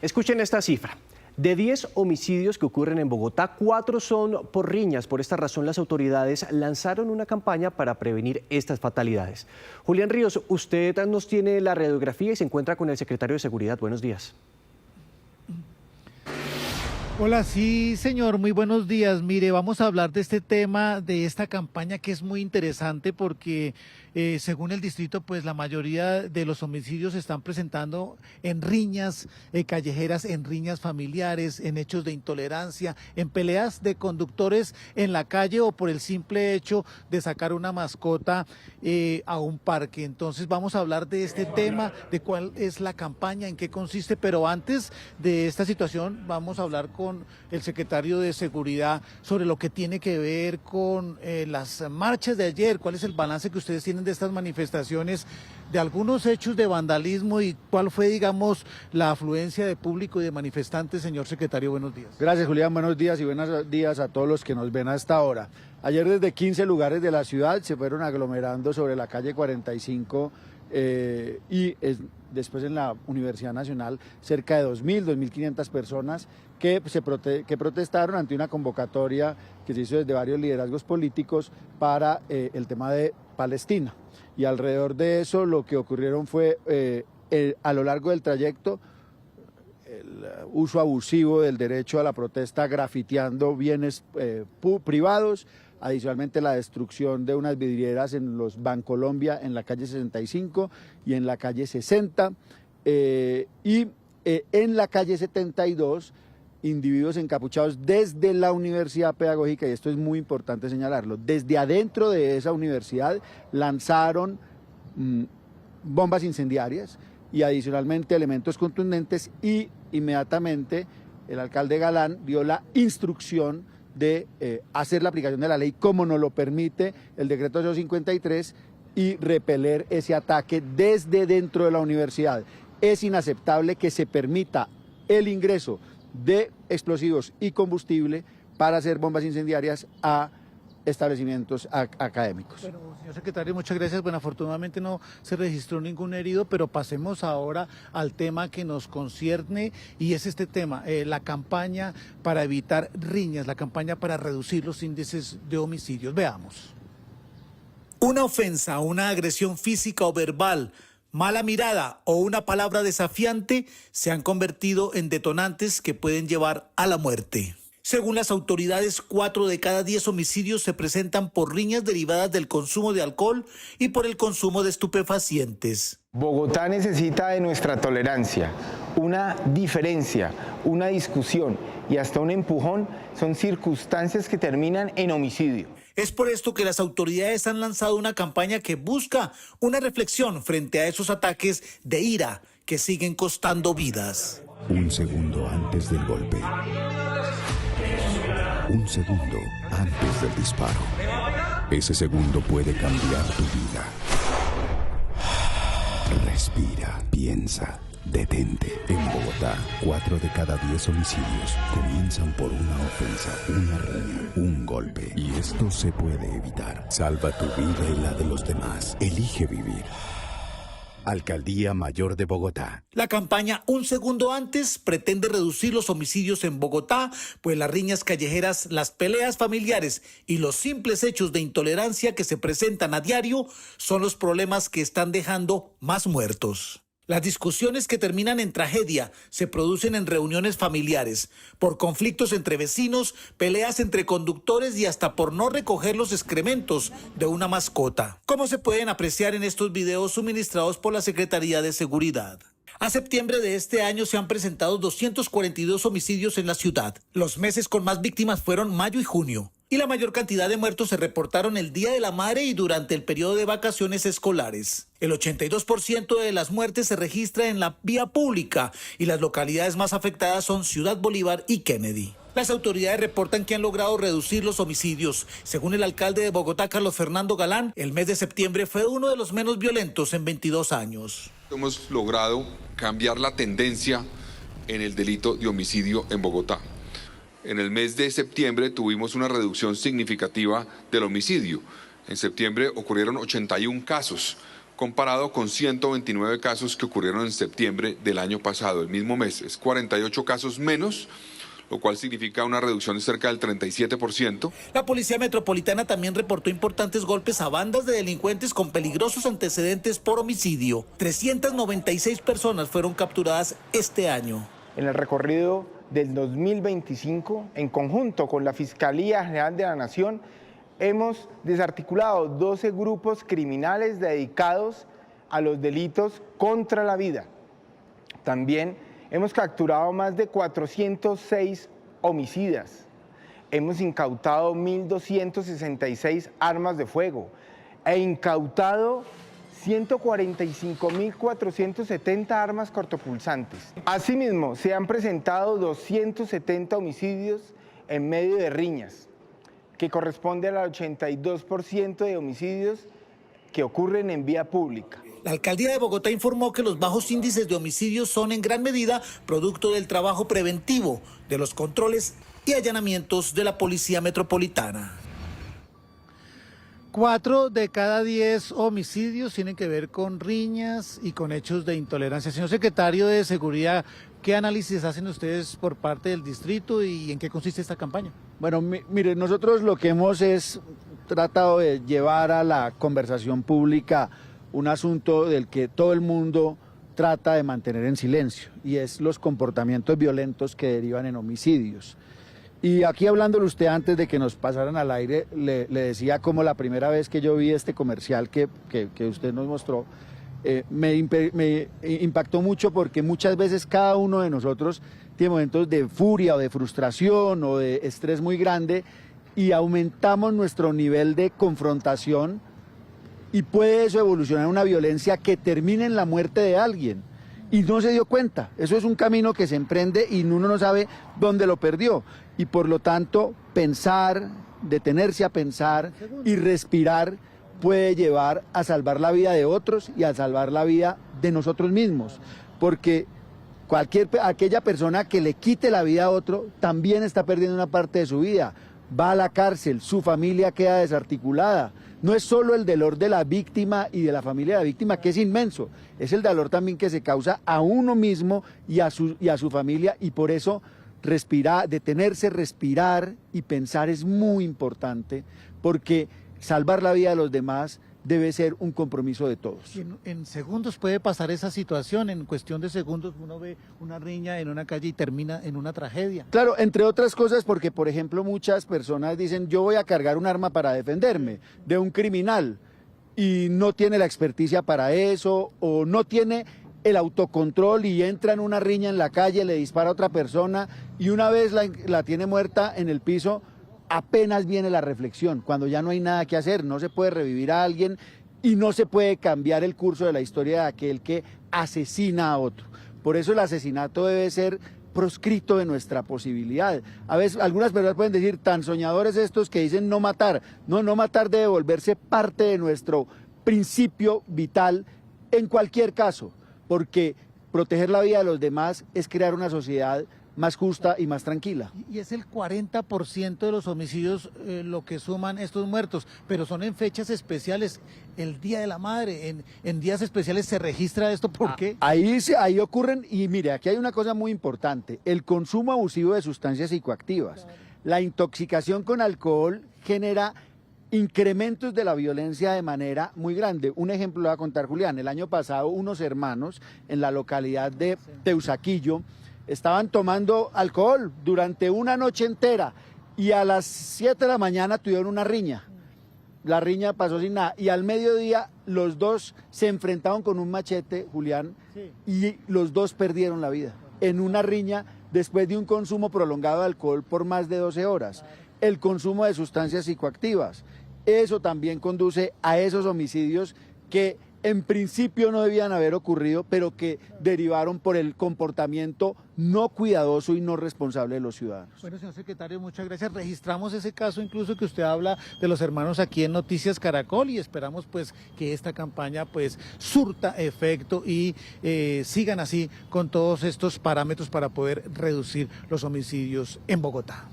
Escuchen esta cifra. De 10 homicidios que ocurren en Bogotá, 4 son por riñas. Por esta razón, las autoridades lanzaron una campaña para prevenir estas fatalidades. Julián Ríos, usted nos tiene la radiografía y se encuentra con el secretario de Seguridad. Buenos días. Hola, sí señor, muy buenos días. Mire, vamos a hablar de este tema, de esta campaña que es muy interesante porque según el distrito, pues la mayoría de los homicidios se están presentando en riñas callejeras, en riñas familiares, en hechos de intolerancia, en peleas de conductores en la calle o por el simple hecho de sacar una mascota a un parque. Entonces vamos a hablar de este tema, de cuál es la campaña, en qué consiste, pero antes de esta situación vamos a hablar con el secretario de Seguridad sobre lo que tiene que ver con las marchas de ayer. ¿Cuál es el balance que ustedes tienen de estas manifestaciones, de algunos hechos de vandalismo y cuál fue, digamos, la afluencia de público y de manifestantes, señor secretario? Buenos días. Gracias, Julián. Buenos días y buenos días a todos los que nos ven a esta hora. Ayer desde 15 lugares de la ciudad se fueron aglomerando sobre la calle 45 después en la Universidad Nacional cerca de 2.500 personas que protestaron ante una convocatoria que se hizo desde varios liderazgos políticos para el tema de Palestina. Y alrededor de eso lo que ocurrieron fue a lo largo del trayecto el uso abusivo del derecho a la protesta, grafiteando bienes privados. Adicionalmente la destrucción de unas vidrieras en los Bancolombia en la calle 65 y en la calle 60 en la calle 72 individuos encapuchados desde la Universidad Pedagógica, y esto es muy importante señalarlo, desde adentro de esa universidad lanzaron bombas incendiarias y adicionalmente elementos contundentes, y inmediatamente el alcalde Galán dio la instrucción de hacer la aplicación de la ley como nos lo permite el decreto 053 y repeler ese ataque desde dentro de la universidad. Es inaceptable que se permita el ingreso de explosivos y combustible para hacer bombas incendiarias a establecimientos académicos. Bueno, señor secretario, muchas gracias. Bueno, afortunadamente no se registró ningún herido, pero pasemos ahora al tema que nos concierne, y es este tema, la campaña para evitar riñas, la campaña para reducir los índices de homicidios. Veamos. Una ofensa, una agresión física o verbal, mala mirada o una palabra desafiante se han convertido en detonantes que pueden llevar a la muerte. Según las autoridades, 4 de cada 10 homicidios se presentan por riñas derivadas del consumo de alcohol y por el consumo de estupefacientes. Bogotá necesita de nuestra tolerancia. Una diferencia, una discusión y hasta un empujón son circunstancias que terminan en homicidio. Es por esto que las autoridades han lanzado una campaña que busca una reflexión frente a esos ataques de ira que siguen costando vidas. Un segundo antes del golpe. Un segundo antes del disparo. Ese segundo puede cambiar tu vida. Respira, piensa, detente. En Bogotá, 4 de cada 10 homicidios comienzan por una ofensa, una riña, un golpe. Y esto se puede evitar. Salva tu vida y la de los demás. Elige vivir. Alcaldía Mayor de Bogotá. La campaña Un Segundo Antes pretende reducir los homicidios en Bogotá, pues las riñas callejeras, las peleas familiares y los simples hechos de intolerancia que se presentan a diario son los problemas que están dejando más muertos. Las discusiones que terminan en tragedia se producen en reuniones familiares, por conflictos entre vecinos, peleas entre conductores y hasta por no recoger los excrementos de una mascota, como se pueden apreciar en estos videos suministrados por la Secretaría de Seguridad. A septiembre de este año se han presentado 242 homicidios en la ciudad. Los meses con más víctimas fueron mayo y junio, y la mayor cantidad de muertos se reportaron el Día de la Madre y durante el periodo de vacaciones escolares. El 82% de las muertes se registra en la vía pública y las localidades más afectadas son Ciudad Bolívar y Kennedy. Las autoridades reportan que han logrado reducir los homicidios. Según el alcalde de Bogotá, Carlos Fernando Galán, el mes de septiembre fue uno de los menos violentos en 22 años. Hemos logrado cambiar la tendencia en el delito de homicidio en Bogotá. En el mes de septiembre tuvimos una reducción significativa del homicidio. En septiembre ocurrieron 81 casos comparado con 129 casos que ocurrieron en septiembre del año pasado, el mismo mes. Es 48 casos menos, lo cual significa una reducción de cerca del 37%. La Policía Metropolitana también reportó importantes golpes a bandas de delincuentes con peligrosos antecedentes por homicidio. 396 personas fueron capturadas este año. En el recorrido del 2025, en conjunto con la Fiscalía General de la Nación, hemos desarticulado 12 grupos criminales dedicados a los delitos contra la vida. También hemos capturado más de 406 homicidas. Hemos incautado 1.266 armas de fuego e incautado 145.470 armas cortopulsantes. Asimismo, se han presentado 270 homicidios en medio de riñas, que corresponde al 82% de homicidios que ocurren en vía pública. La alcaldía de Bogotá informó que los bajos índices de homicidios son en gran medida producto del trabajo preventivo, de los controles y allanamientos de la Policía Metropolitana. 4 de cada 10 homicidios tienen que ver con riñas y con hechos de intolerancia. Señor secretario de Seguridad, ¿qué análisis hacen ustedes por parte del distrito y en qué consiste esta campaña? Bueno, mire, nosotros lo que hemos es tratado de llevar a la conversación pública un asunto del que todo el mundo trata de mantener en silencio, y es los comportamientos violentos que derivan en homicidios. Y aquí hablándole usted antes de que nos pasaran al aire, le decía como la primera vez que yo vi este comercial que usted nos mostró, me impactó mucho, porque muchas veces cada uno de nosotros tiene momentos de furia o de frustración o de estrés muy grande y aumentamos nuestro nivel de confrontación, y puede eso evolucionar en una violencia que termine en la muerte de alguien y no se dio cuenta. Eso es un camino que se emprende y uno no sabe dónde lo perdió, y por lo tanto pensar, detenerse a pensar y respirar puede llevar a salvar la vida de otros y a salvar la vida de nosotros mismos, porque aquella persona que le quite la vida a otro también está perdiendo una parte de su vida, va a la cárcel, su familia queda desarticulada. No es solo el dolor de la víctima y de la familia de la víctima, que es inmenso, es el dolor también que se causa a uno mismo y a su familia, y por eso detenerse, respirar y pensar es muy importante, porque salvar la vida de los demás debe ser un compromiso de todos. En segundos puede pasar esa situación, en cuestión de segundos uno ve una riña en una calle y termina en una tragedia. Claro, entre otras cosas porque, por ejemplo, muchas personas dicen yo voy a cargar un arma para defenderme de un criminal, y no tiene la experticia para eso, o no tiene el autocontrol y entra en una riña en la calle, le dispara a otra persona y una vez la tiene muerta en el piso, apenas viene la reflexión, cuando ya no hay nada que hacer, no se puede revivir a alguien y no se puede cambiar el curso de la historia de aquel que asesina a otro. Por eso el asesinato debe ser proscrito de nuestra posibilidad. A veces algunas personas pueden decir, tan soñadores estos que dicen no matar. No, no matar debe volverse parte de nuestro principio vital en cualquier caso, porque proteger la vida de los demás es crear una sociedad más justa y más tranquila. Y es el 40% de los homicidios lo que suman estos muertos, pero son en fechas especiales, el Día de la Madre, en días especiales se registra esto, ¿por qué? Ahí ocurren, y mire, aquí hay una cosa muy importante, el consumo abusivo de sustancias psicoactivas. Claro. La intoxicación con alcohol genera incrementos de la violencia de manera muy grande. Un ejemplo le voy a contar, Julián. El año pasado unos hermanos en la localidad de Teusaquillo estaban tomando alcohol durante una noche entera y a las 7 de la mañana tuvieron una riña. La riña pasó sin nada y al mediodía los dos se enfrentaron con un machete, Julián, y los dos perdieron la vida en una riña después de un consumo prolongado de alcohol por más de 12 horas. El consumo de sustancias psicoactivas, eso también conduce a esos homicidios que en principio no debían haber ocurrido, pero que derivaron por el comportamiento no cuidadoso y no responsable de los ciudadanos. Bueno, señor secretario, muchas gracias. Registramos ese caso incluso que usted habla de los hermanos aquí en Noticias Caracol y esperamos pues que esta campaña pues surta efecto y sigan así con todos estos parámetros para poder reducir los homicidios en Bogotá.